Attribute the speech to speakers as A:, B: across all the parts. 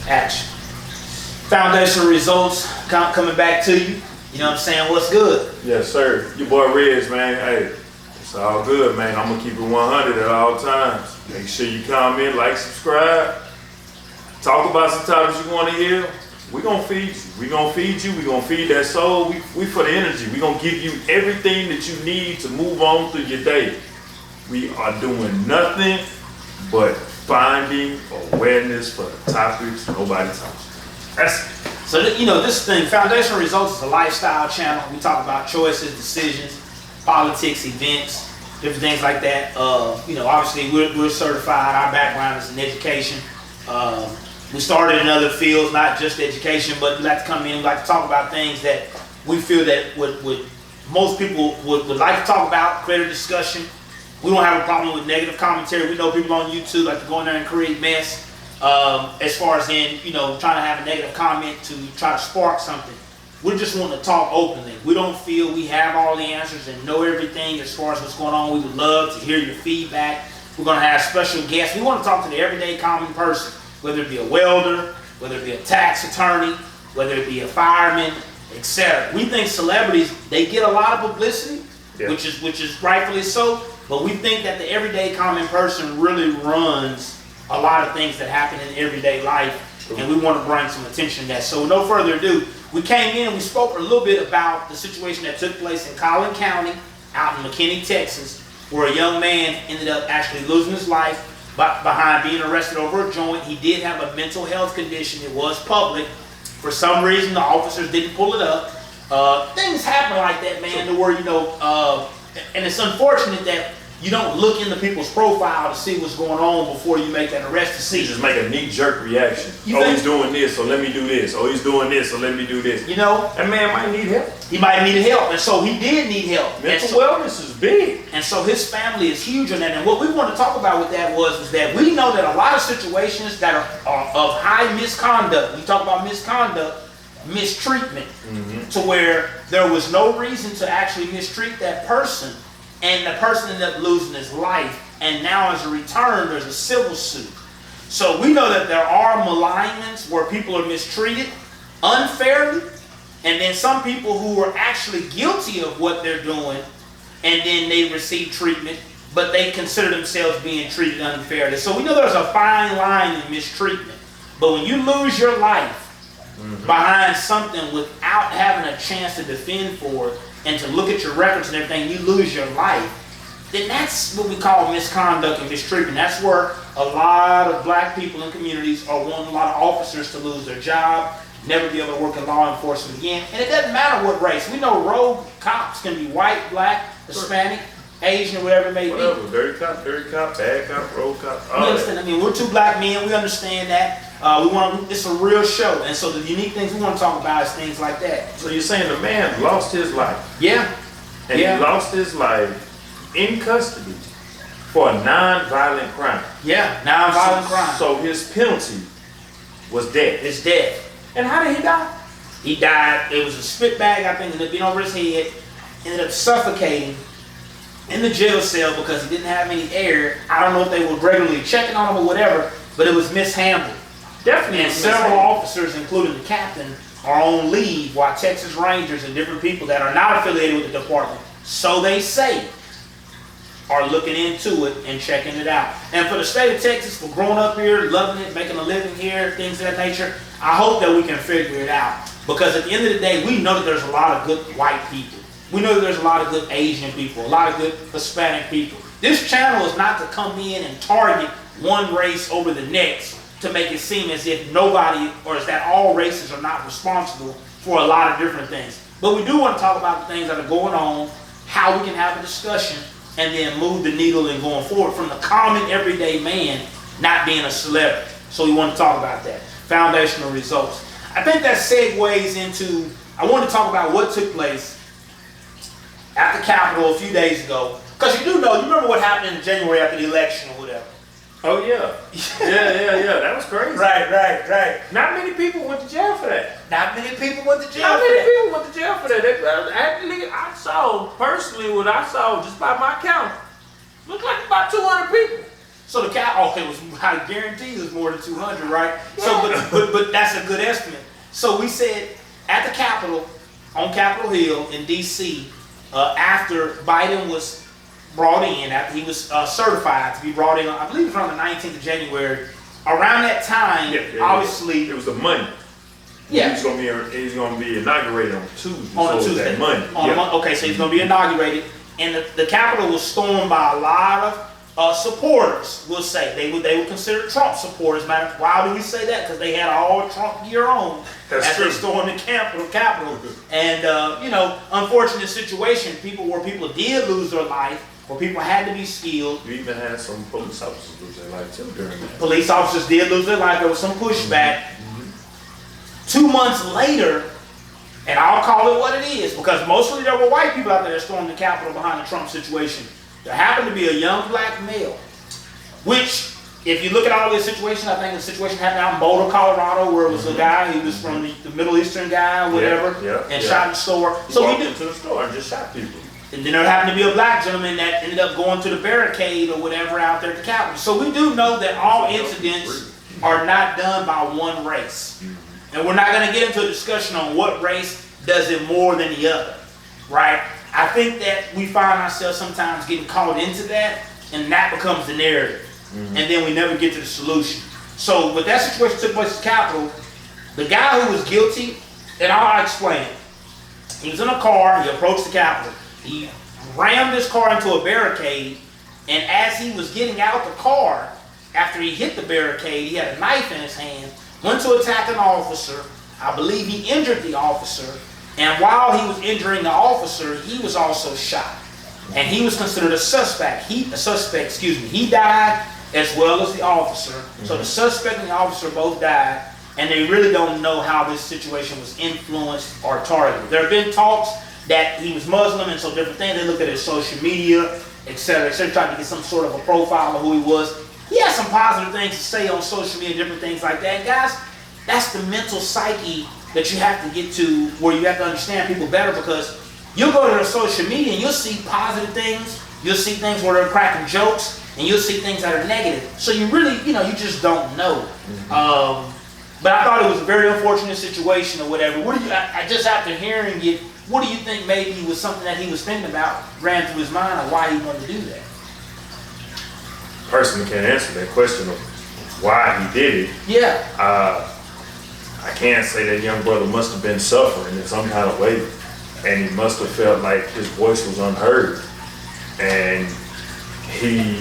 A: Action. Foundational results coming back to you. You know what I'm saying? What's good?
B: Yes, sir. Your boy Reg, man. Hey, it's all good, man. I'm gonna keep it 100 at all times. Make sure you comment, like, subscribe. Talk about some topics you want to hear. We're gonna feed you. We're gonna feed you. We're gonna feed that soul. We for the energy. We're gonna give you everything that you need to move on through your day. We are doing nothing but finding awareness for the topics nobody talks about. That's it.
A: So, this thing, Foundational Results, is a lifestyle channel. We talk about choices, decisions, politics, events, different things like that. Obviously, we're certified. Our background is in education. We started in other fields, not just education, but we like to come in, we like to talk about things that we feel that would most people would like to talk about, create a discussion. We don't have a problem with negative commentary. We know people on YouTube like to go in there and create mess. As far as in, trying to have a negative comment to try to spark something. We just want to talk openly. We don't feel we have all the answers and know everything as far as what's going on. We would love to hear your feedback. We're going to have special guests. We want to talk to the everyday common person, whether it be a welder, whether it be a tax attorney, whether it be a fireman, etc. We think celebrities, they get a lot of publicity, which is rightfully so, but we think that the everyday common person really runs a lot of things that happen in everyday life, and we want to bring some attention to that. So no further ado, we came in, we spoke a little bit about the situation that took place in Collin County, out in McKinney, Texas, where a young man ended up actually losing his life behind being arrested over a joint. He did have a mental health condition. It was public. For some reason, the officers didn't pull it up. Things happen like that, man, to where, and it's unfortunate that you don't look into people's profile to see what's going on before you make that arrest to see.
B: You just make a knee-jerk reaction. He's doing this, so let me do this. Oh, he's doing this, so let me do this. That man might need help.
A: He might need help, and so he did need help.
B: Mental wellness is big.
A: And so his family is huge on that. And what we want to talk about with that was that we know that a lot of situations that are of high misconduct, we talk about misconduct, mistreatment, to where there was no reason to actually mistreat that person, and the person ended up losing his life, and now as a return there's a civil suit. So we know that there are malignments where people are mistreated unfairly, and then some people who are actually guilty of what they're doing, and then they receive treatment, but they consider themselves being treated unfairly. So we know there's a fine line in mistreatment, but when you lose your life behind something without having a chance to defend for it, and to look at your records and everything, you lose your life, then that's what we call misconduct and mistreatment. That's where a lot of black people in communities are wanting a lot of officers to lose their job, never be able to work in law enforcement again. And it doesn't matter what race. We know rogue cops can be white, black, Hispanic, Asian, whatever it may be.
B: Dirty cop, bad cop, rogue cop.
A: We understand. I mean, we're two black men. We understand that. It's a real show, and so the unique things we want to talk about is things like that.
B: So you're saying the man lost his life?
A: Yeah.
B: And he lost his life in custody for a non-violent crime.
A: Yeah, non-violent crime.
B: So his penalty was death.
A: It's death.
B: And how did he die?
A: He died. It was a spit bag, I think, ended up being over his head. Ended up suffocating in the jail cell because he didn't have any air. I don't know if they were regularly checking on him or whatever, but it was mishandled.
B: Definitely.
A: And several officers, including the captain, are on leave while Texas Rangers and different people that are not affiliated with the department, so they say, are looking into it and checking it out. And for the state of Texas, for growing up here, loving it, making a living here, things of that nature, I hope that we can figure it out. Because at the end of the day, we know that there's a lot of good white people. We know that there's a lot of good Asian people, a lot of good Hispanic people. This channel is not to come in and target one race over the next, to make it seem as if nobody, or as that all races are not responsible for a lot of different things. But we do want to talk about the things that are going on, how we can have a discussion, and then move the needle in going forward from the common everyday man not being a celebrity. So we want to talk about that. Foundational results. I think that segues into, I want to talk about what took place at the Capitol a few days ago. Because you remember what happened in January after the election or whatever.
B: Oh yeah. Yeah. That was crazy.
A: Right.
B: Not many people went to jail for that.
A: Not many people went to jail
B: Not
A: for
B: many
A: that.
B: people went to jail for that. Actually, I saw, personally, what I saw, just by my count, looked like about 200 people.
A: So the it was, I guarantee it was more than 200, right? So, but that's a good estimate. So we said at the Capitol, on Capitol Hill in D.C., after Biden was brought in, after he was certified to be brought in, I believe it was around the 19th of January. Around that time, obviously,
B: it was the Monday.
A: Yeah,
B: he's gonna be inaugurated on Tuesday.
A: On a Tuesday,
B: that Monday.
A: Okay, so he's gonna be inaugurated, and the Capitol was stormed by a lot of supporters. We'll say they were considered Trump supporters. Why do we say that? Because they had all Trump gear on as they stormed the Capitol. And unfortunate situation. People did lose their life, where people had to be skilled.
B: You even had some police officers lose their life too during that.
A: Police officers did lose their life. There was some pushback. 2 months later, and I'll call it what it is, because mostly there were white people out there that stormed the Capitol behind the Trump situation. There happened to be a young black male, which, if you look at all this situation, I think the situation happened out in Boulder, Colorado, where it was a guy, he was from the Middle Eastern guy, whatever, and shot in the store.
B: He walked into the store and just shot people.
A: And then there happened to be a black gentleman that ended up going to the barricade or whatever out there at the Capitol. So we do know that all incidents are not done by one race. And we're not going to get into a discussion on what race does it more than the other, right? I think that we find ourselves sometimes getting caught into that, and that becomes the narrative. And then we never get to the solution. So with that situation took place at the Capitol, the guy who was guilty, and I'll explain it. He was in a car, he approached the Capitol. He rammed his car into a barricade, and as he was getting out the car, after he hit the barricade, he had a knife in his hand, went to attack an officer. I believe he injured the officer, and while he was injuring the officer, he was also shot. And he was considered a suspect. He died as well as the officer. So the suspect and the officer both died, and they really don't know how this situation was influenced or targeted. There have been talks that he was Muslim and so different things. They looked at his social media, etc., tried to get some sort of a profile of who he was. He has some positive things to say on social media, different things like that. And guys, that's the mental psyche that you have to get to, where you have to understand people better, because you'll go to their social media and you'll see positive things, you'll see things where they're cracking jokes, and you'll see things that are negative. So you really, you just don't know. But I thought it was a very unfortunate situation or whatever. I just after hearing it, what do you think maybe was something that he was thinking about, ran through his mind, or why he wanted to do that?
B: Personally can't answer that question of why he did it.
A: Yeah.
B: I can't say that young brother must have been suffering in some kind of way, and he must have felt like his voice was unheard, and he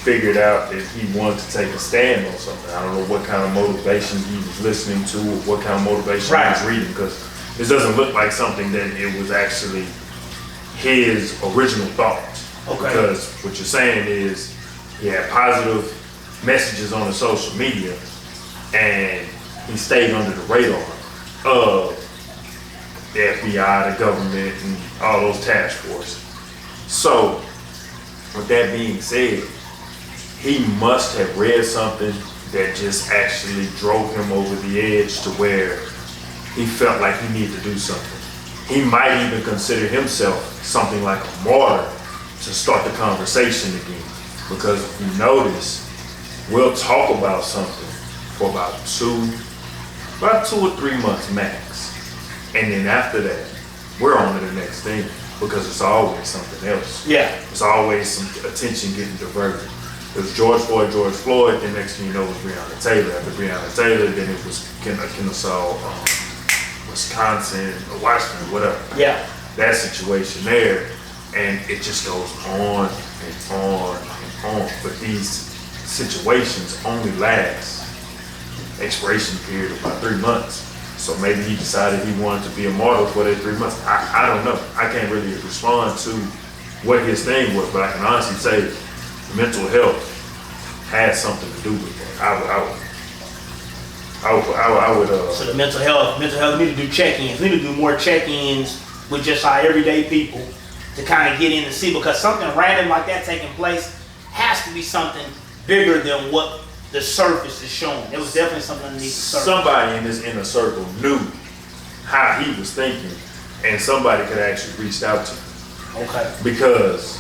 B: figured out that he wanted to take a stand on something. I don't know what kind of motivation he was listening to, or what kind of motivation he was reading, because this doesn't look like something that it was actually his original thoughts.
A: Okay.
B: Because what you're saying is he had positive messages on the social media, and he stayed under the radar of the FBI, the government, and all those task forces. So, with that being said, he must have read something that just actually drove him over the edge to where he felt like he needed to do something. He might even consider himself something like a martyr to start the conversation again. Because if you notice, we'll talk about something for about 2 or 3 months max. And then after that, we're on to the next thing, because it's always something else.
A: Yeah.
B: It's always some attention getting diverted. It was George Floyd, the next thing you know was Breonna Taylor. After Breonna Taylor, then it was Kennesaw, Wisconsin, or Washington, whatever.
A: Yeah.
B: That situation there, and it just goes on and on and on. But these situations only last expiration period of about 3 months. So maybe he decided he wanted to be a martyr for that 3 months. I don't know. I can't really respond to what his thing was, but I can honestly say mental health has something to do with that. I would.
A: So the mental health, we need to do check-ins. We need to do more check-ins with just our everyday people to kind of get in and see, because something random like that taking place has to be something bigger than what the surface is showing. It was definitely something underneath the surface.
B: Somebody in this inner circle knew how he was thinking, and somebody could actually reach out to him.
A: Okay.
B: Because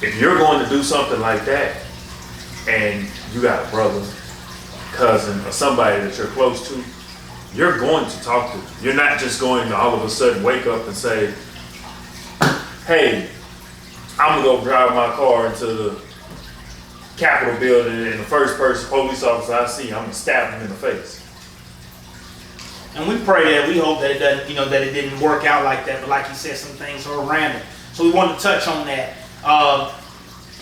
B: if you're going to do something like that, and you got a brother, cousin, or somebody that you're close to, you're going to talk to them. You're not just going to all of a sudden wake up and say, hey, I'm gonna go drive my car into the Capitol building, and the first person, police officer I see, I'm gonna stab him in the face.
A: And we pray that, we hope that it doesn't, you know, that it didn't work out like that. But like he said, some things are random. So we wanted to touch on that.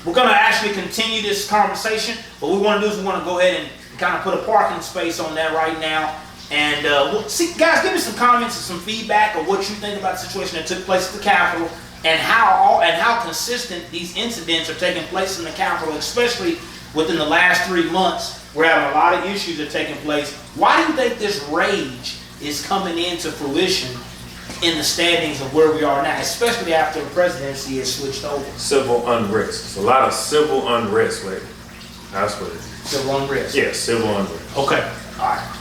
A: We're gonna actually continue this conversation. What we want to do is we want to go ahead and kind of put a parking space on that right now. And we'll see, guys, give me some comments and some feedback of what you think about the situation that took place at the Capitol, and how consistent these incidents are taking place in the Capitol, especially within the last 3 months. We're having a lot of issues that are taking place. Why do you think this rage is coming into fruition in the standings of where we are now, especially after the presidency has switched over?
B: Civil unrest. It's a lot of civil unrest lately. That's what it is.
A: Civil unrest.
B: Yes, civil unrest.
A: Okay. All right.